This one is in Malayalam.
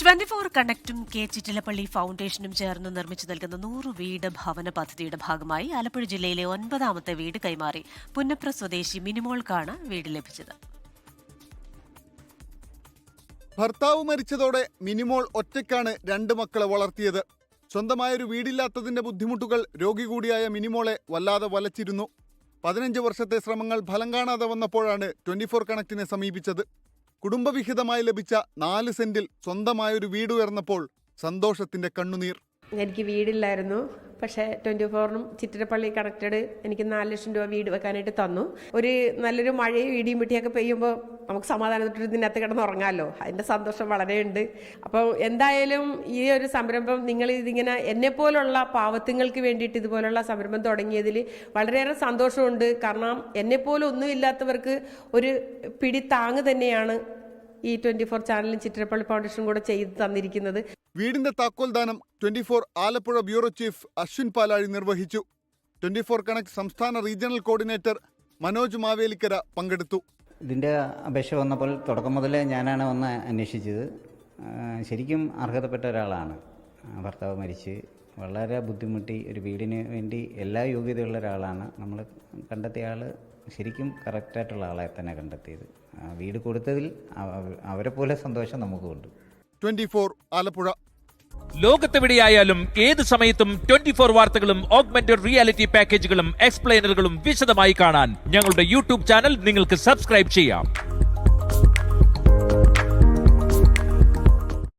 24 കണക്റ്റും കെ ചിറ്റിലപ്പള്ളി ഫൗണ്ടേഷനും ചേർന്ന് നിർമ്മിച്ചു നൽകുന്ന 100 വീട് ഭവന പദ്ധതിയുടെ ഭാഗമായി ആലപ്പുഴ ജില്ലയിലെ 9ാമത്തെ വീട് കൈമാറി പുന്നപ്ര സ്വദേശി മിനിമോൾക്കാണ് വീട് ലഭിച്ചത്. ഭർത്താവ് മരിച്ചതോടെ മിനിമോൾ ഒറ്റയ്ക്കാണ് 2 മക്കളെ വളർത്തിയത്. സ്വന്തമായൊരു വീടില്ലാത്തതിന്റെ ബുദ്ധിമുട്ടുകൾ രോഗി കൂടിയായ മിനിമോളെ വല്ലാതെ വലച്ചിരുന്നു. 15 വർഷത്തെ ശ്രമങ്ങൾ ഫലം കാണാതെ വന്നപ്പോഴാണ് 24 കണക്റ്റിനെ സമീപിച്ചത്. കുടുംബവിഹിതമായി ലഭിച്ച 4 സെന്റിൽ സ്വന്തമായൊരു വീട് ഉയർന്നപ്പോൾ സന്തോഷത്തിന്റെ കണ്ണുനീർ. എനിക്ക് വീടില്ലായിരുന്നു. പക്ഷേ 24നും ചിറ്റിലപ്പള്ളി കണക്റ്റഡ് എനിക്ക് 4 ലക്ഷം രൂപ വീട് വെക്കാനായിട്ട് തന്നു. ഒരു നല്ലൊരു മഴയും ഇടിയും വെട്ടിയൊക്കെ പെയ്യുമ്പോൾ നമുക്ക് സമാധാനത്തോടെ ഇതിനകത്ത് കിടന്നുറങ്ങാമല്ലോ. അതിൻ്റെ സന്തോഷം വളരെയുണ്ട്. അപ്പോൾ എന്തായാലും ഈ ഒരു സംരംഭം നിങ്ങൾ ഇതിങ്ങനെ എന്നെപ്പോലുള്ള പാവത്തുങ്ങൾക്ക് വേണ്ടിയിട്ട് ഇതുപോലുള്ള സംരംഭം തുടങ്ങിയതിൽ വളരെയേറെ സന്തോഷമുണ്ട്. കാരണം എന്നെപ്പോലെ ഒന്നുമില്ലാത്തവർക്ക് ഒരു പിടി താങ്ങ് തന്നെയാണ് ഈ 24 ചാനലും ചിറ്റിലപ്പള്ളി ഫൗണ്ടേഷനും കൂടെ ചെയ്ത് തന്നിരിക്കുന്നത്. വീടിന്റെ താക്കോൽദാനം 24 ആലപ്പുഴ ബ്യൂറോ ചീഫ് അശ്വിൻ പാലാഴി നിർവഹിച്ചു. 24 കണക്ട് സംസ്ഥാന റീജിയണൽ കോർഡിനേറ്റർ മനോജ് മാവേലിക്കര പങ്കെടുത്തു. ഇതിൻ്റെ അപേക്ഷ വന്നപ്പോൾ തുടക്കം മുതലേ ഞാനാണ് വന്ന് അന്വേഷിച്ചത്. ശരിക്കും അർഹതപ്പെട്ട ഒരാളാണ്. ഭർത്താവ് മരിച്ച് വളരെ ബുദ്ധിമുട്ടി ഒരു വീടിന് വേണ്ടി എല്ലാ യോഗ്യതയുള്ള ഒരാളാണ്. നമ്മൾ കണ്ടെത്തിയ ആൾ ശരിക്കും കറക്റ്റായിട്ടുള്ള ആളെ തന്നെ കണ്ടെത്തിയത്. വീട് കൊടുത്തതിൽ അവരെ പോലെ സന്തോഷം നമുക്കുണ്ട്. 24 ആലപ്പുഴ. ലോകത്തെവിടെയായാലും ഏത് സമയത്തും 24 വാർത്തകളും ഓഗ്മെന്റഡ് റിയാലിറ്റി പാക്കേജുകളും എക്സ്പ്ലെയിനറുകളും വിശദമായി കാണാൻ ഞങ്ങളുടെ യൂട്യൂബ് ചാനൽ നിങ്ങൾക്ക് സബ്സ്ക്രൈബ് ചെയ്യാം.